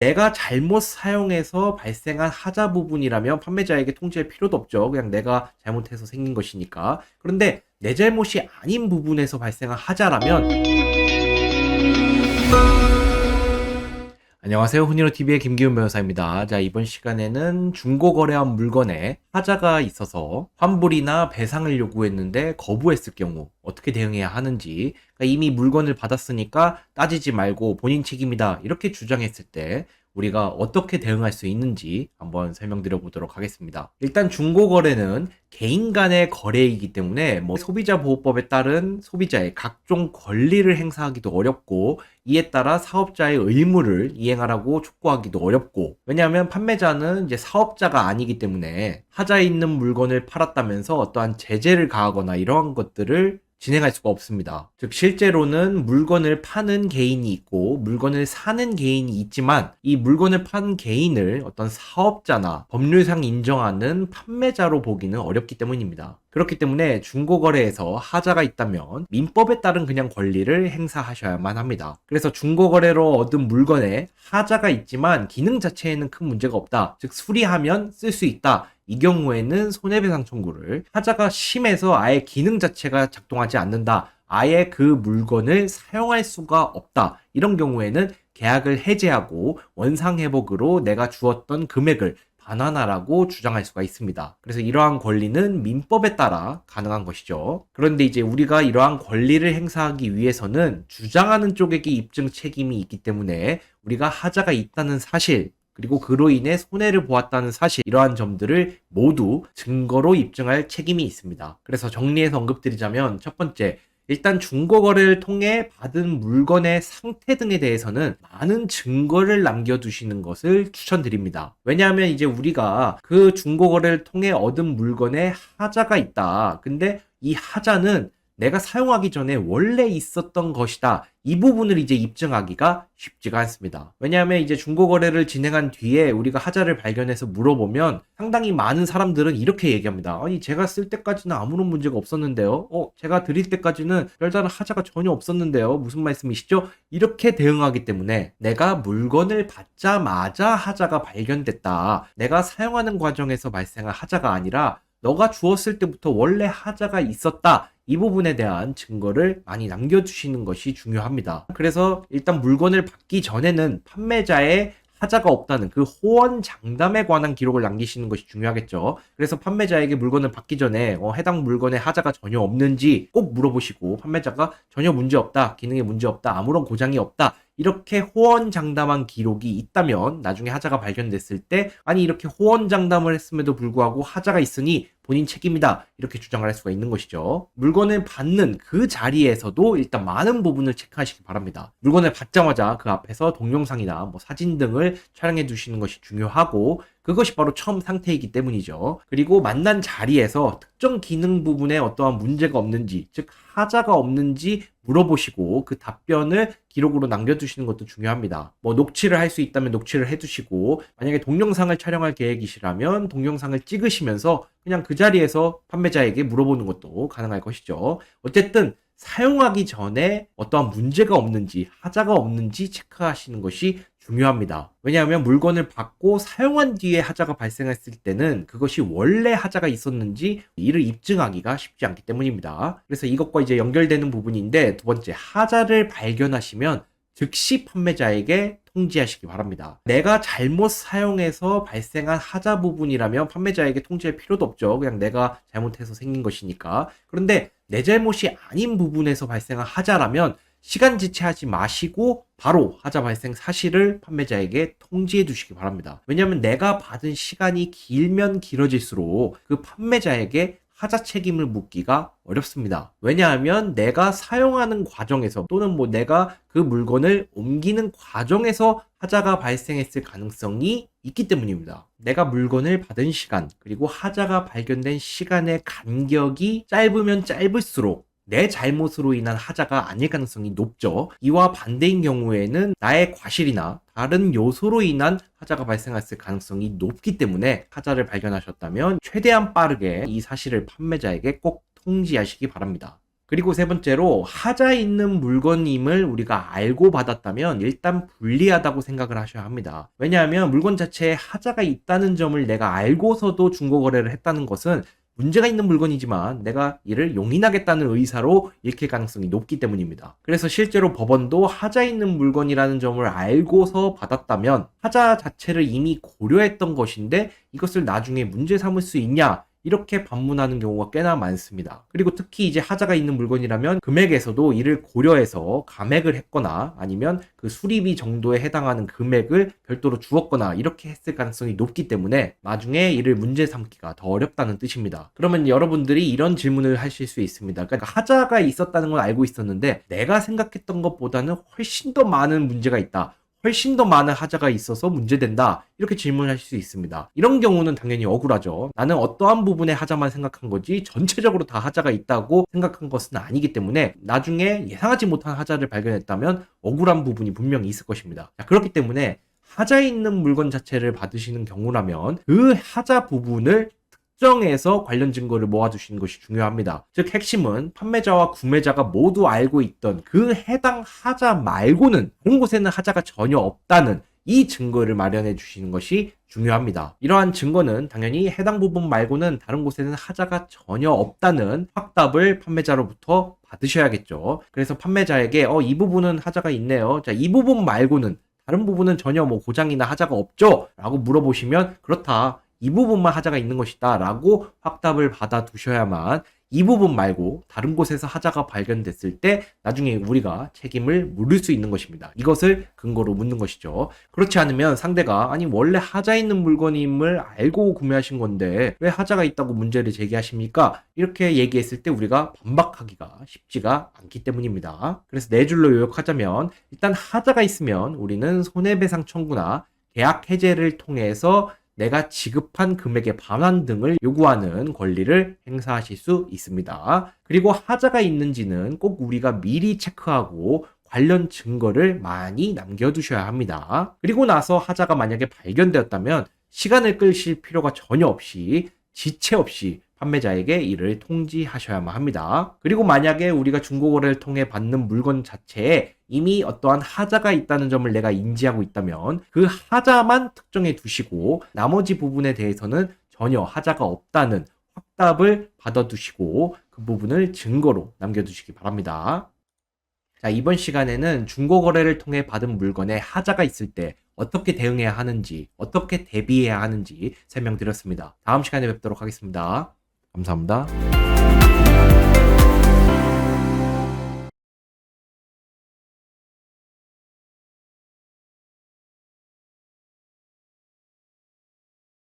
내가 잘못 사용해서 발생한 하자 부분이라면 판매자에게 통지할 필요도 없죠. 그냥 내가 잘못해서 생긴 것이니까. 그런데 내 잘못이 아닌 부분에서 발생한 하자라면, 안녕하세요. 훈이로TV의 김기훈 변호사입니다. 자, 이번 시간에는 중고거래한 물건에 하자가 있어서 환불이나 배상을 요구했는데 거부했을 경우 어떻게 대응해야 하는지, 그러니까 이미 물건을 받았으니까 따지지 말고 본인 책임이다 이렇게 주장했을 때 우리가 어떻게 대응할 수 있는지 한번 설명드려 보도록 하겠습니다. 일단 중고거래는 개인 간의 거래이기 때문에 소비자보호법에 따른 소비자의 각종 권리를 행사하기도 어렵고, 이에 따라 사업자의 의무를 이행하라고 촉구하기도 어렵고, 왜냐하면 판매자는 이제 사업자가 아니기 때문에 하자에 있는 물건을 팔았다면서 어떠한 제재를 가하거나 이러한 것들을 진행할 수가 없습니다. 즉 실제로는 물건을 파는 개인이 있고 물건을 사는 개인이 있지만, 이 물건을 파는 개인을 어떤 사업자나 법률상 인정하는 판매자로 보기는 어렵기 때문입니다. 그렇기 때문에 중고거래에서 하자가 있다면 민법에 따른 그냥 권리를 행사하셔야만 합니다. 그래서 중고거래로 얻은 물건에 하자가 있지만 기능 자체에는 큰 문제가 없다, 즉 수리하면 쓸 수 있다, 이 경우에는 손해배상 청구를, 하자가 심해서 아예 기능 자체가 작동하지 않는다, 아예 그 물건을 사용할 수가 없다, 이런 경우에는 계약을 해지하고 원상회복으로 내가 주었던 금액을 반환하라고 주장할 수가 있습니다. 그래서 이러한 권리는 민법에 따라 가능한 것이죠. 그런데 이제 우리가 이러한 권리를 행사하기 위해서는 주장하는 쪽에게 입증 책임이 있기 때문에 우리가 하자가 있다는 사실, 그리고 그로 인해 손해를 보았다는 사실, 이러한 점들을 모두 증거로 입증할 책임이 있습니다. 그래서 정리해서 언급드리자면, 첫 번째, 일단 중고거래를 통해 받은 물건의 상태 등에 대해서는 많은 증거를 남겨두시는 것을 추천드립니다. 왜냐하면 이제 우리가 그 중고거래를 통해 얻은 물건에 하자가 있다, 근데 이 하자는 내가 사용하기 전에 원래 있었던 것이다, 이 부분을 이제 입증하기가 쉽지가 않습니다. 왜냐하면 이제 중고거래를 진행한 뒤에 우리가 하자를 발견해서 물어보면 상당히 많은 사람들은 이렇게 얘기합니다. 아니, 제가 쓸 때까지는 아무런 문제가 없었는데요. 제가 드릴 때까지는 별다른 하자가 전혀 없었는데요. 무슨 말씀이시죠? 이렇게 대응하기 때문에 내가 물건을 받자마자 하자가 발견됐다, 내가 사용하는 과정에서 발생한 하자가 아니라 너가 주었을 때부터 원래 하자가 있었다, 이 부분에 대한 증거를 많이 남겨주시는 것이 중요합니다. 그래서 일단 물건을 받기 전에는 판매자의 하자가 없다는 그 호언 장담에 관한 기록을 남기시는 것이 중요하겠죠. 그래서 판매자에게 물건을 받기 전에 해당 물건에 하자가 전혀 없는지 꼭 물어보시고, 판매자가 전혀 문제 없다, 기능에 문제 없다, 아무런 고장이 없다, 이렇게 호언장담한 기록이 있다면 나중에 하자가 발견됐을 때, 아니 이렇게 호언장담을 했음에도 불구하고 하자가 있으니 본인 책임이다, 이렇게 주장을 할 수가 있는 것이죠. 물건을 받는 그 자리에서도 일단 많은 부분을 체크하시기 바랍니다. 물건을 받자마자 그 앞에서 동영상이나 사진 등을 촬영해 두시는 것이 중요하고, 그것이 바로 처음 상태이기 때문이죠. 그리고 만난 자리에서 특정 기능 부분에 어떠한 문제가 없는지, 즉 하자가 없는지 물어보시고 그 답변을 기록으로 남겨두시는 것도 중요합니다. 녹취를 할 수 있다면 녹취를 해두시고, 만약에 동영상을 촬영할 계획이시라면 동영상을 찍으시면서 그냥 그 자리에서 판매자에게 물어보는 것도 가능할 것이죠. 어쨌든 사용하기 전에 어떠한 문제가 없는지, 하자가 없는지 체크하시는 것이 중요합니다. 왜냐하면 물건을 받고 사용한 뒤에 하자가 발생했을 때는 그것이 원래 하자가 있었는지 이를 입증하기가 쉽지 않기 때문입니다. 그래서 이것과 이제 연결되는 부분인데, 두 번째, 하자를 발견하시면 즉시 판매자에게 통지하시기 바랍니다. 내가 잘못 사용해서 발생한 하자 부분이라면 판매자에게 통지할 필요도 없죠. 그냥 내가 잘못해서 생긴 것이니까. 그런데 내 잘못이 아닌 부분에서 발생한 하자라면 시간 지체하지 마시고 바로 하자 발생 사실을 판매자에게 통지해 두시기 바랍니다. 왜냐하면 내가 받은 시간이 길면 길어질수록 그 판매자에게 하자 책임을 묻기가 어렵습니다. 왜냐하면 내가 사용하는 과정에서 또는 내가 그 물건을 옮기는 과정에서 하자가 발생했을 가능성이 있기 때문입니다. 내가 물건을 받은 시간, 그리고 하자가 발견된 시간의 간격이 짧으면 짧을수록 내 잘못으로 인한 하자가 아닐 가능성이 높죠. 이와 반대인 경우에는 나의 과실이나 다른 요소로 인한 하자가 발생했을 가능성이 높기 때문에 하자를 발견하셨다면 최대한 빠르게 이 사실을 판매자에게 꼭 통지하시기 바랍니다. 그리고 세 번째로 하자 있는 물건임을 우리가 알고 받았다면 일단 불리하다고 생각을 하셔야 합니다. 왜냐하면 물건 자체에 하자가 있다는 점을 내가 알고서도 중고거래를 했다는 것은 문제가 있는 물건이지만 내가 이를 용인하겠다는 의사로 읽힐 가능성이 높기 때문입니다. 그래서 실제로 법원도 하자 있는 물건이라는 점을 알고서 받았다면 하자 자체를 이미 고려했던 것인데 이것을 나중에 문제 삼을 수 있냐? 이렇게 반문하는 경우가 꽤나 많습니다. 그리고 특히 이제 하자가 있는 물건이라면 금액에서도 이를 고려해서 감액을 했거나 아니면 그 수리비 정도에 해당하는 금액을 별도로 주었거나 이렇게 했을 가능성이 높기 때문에 나중에 이를 문제 삼기가 더 어렵다는 뜻입니다. 그러면 여러분들이 이런 질문을 하실 수 있습니다. 그러니까 하자가 있었다는 걸 알고 있었는데 내가 생각했던 것보다는 훨씬 더 많은 문제가 있다. 훨씬 더 많은 하자가 있어서 문제된다. 이렇게 질문하실 수 있습니다. 이런 경우는 당연히 억울하죠. 나는 어떠한 부분의 하자만 생각한 거지 전체적으로 다 하자가 있다고 생각한 것은 아니기 때문에 나중에 예상하지 못한 하자를 발견했다면 억울한 부분이 분명히 있을 것입니다. 자, 그렇기 때문에 하자 있는 물건 자체를 받으시는 경우라면 그 하자 부분을 특정해서 관련 증거를 모아두시는 것이 중요합니다. 즉 핵심은 판매자와 구매자가 모두 알고 있던 그 해당 하자 말고는 다른 곳에는 하자가 전혀 없다는 이 증거를 마련해 주시는 것이 중요합니다. 이러한 증거는 당연히 해당 부분 말고는 다른 곳에는 하자가 전혀 없다는 확답을 판매자로부터 받으셔야겠죠. 그래서 판매자에게 이 부분은 하자가 있네요. 자, 이 부분 말고는 다른 부분은 전혀 뭐 고장이나 하자가 없죠? 라고 물어보시면 그렇다. 이 부분만 하자가 있는 것이다 라고 확답을 받아 두셔야만 이 부분 말고 다른 곳에서 하자가 발견됐을 때 나중에 우리가 책임을 물을 수 있는 것입니다. 이것을 근거로 묻는 것이죠. 그렇지 않으면 상대가 아니 원래 하자 있는 물건임을 알고 구매하신 건데 왜 하자가 있다고 문제를 제기하십니까? 이렇게 얘기했을 때 우리가 반박하기가 쉽지가 않기 때문입니다. 그래서 네 줄로 요약하자면 일단 하자가 있으면 우리는 손해배상 청구나 계약 해제를 통해서 내가 지급한 금액의 반환 등을 요구하는 권리를 행사하실 수 있습니다. 그리고 하자가 있는지는 꼭 우리가 미리 체크하고 관련 증거를 많이 남겨두셔야 합니다. 그리고 나서 하자가 만약에 발견되었다면 시간을 끌실 필요가 전혀 없이 지체 없이 판매자에게 이를 통지하셔야만 합니다. 그리고 만약에 우리가 중고거래를 통해 받는 물건 자체에 이미 어떠한 하자가 있다는 점을 내가 인지하고 있다면 그 하자만 특정해 두시고 나머지 부분에 대해서는 전혀 하자가 없다는 확답을 받아두시고 그 부분을 증거로 남겨두시기 바랍니다. 자, 이번 시간에는 중고거래를 통해 받은 물건에 하자가 있을 때 어떻게 대응해야 하는지, 어떻게 대비해야 하는지 설명드렸습니다. 다음 시간에 뵙도록 하겠습니다. 감사합니다.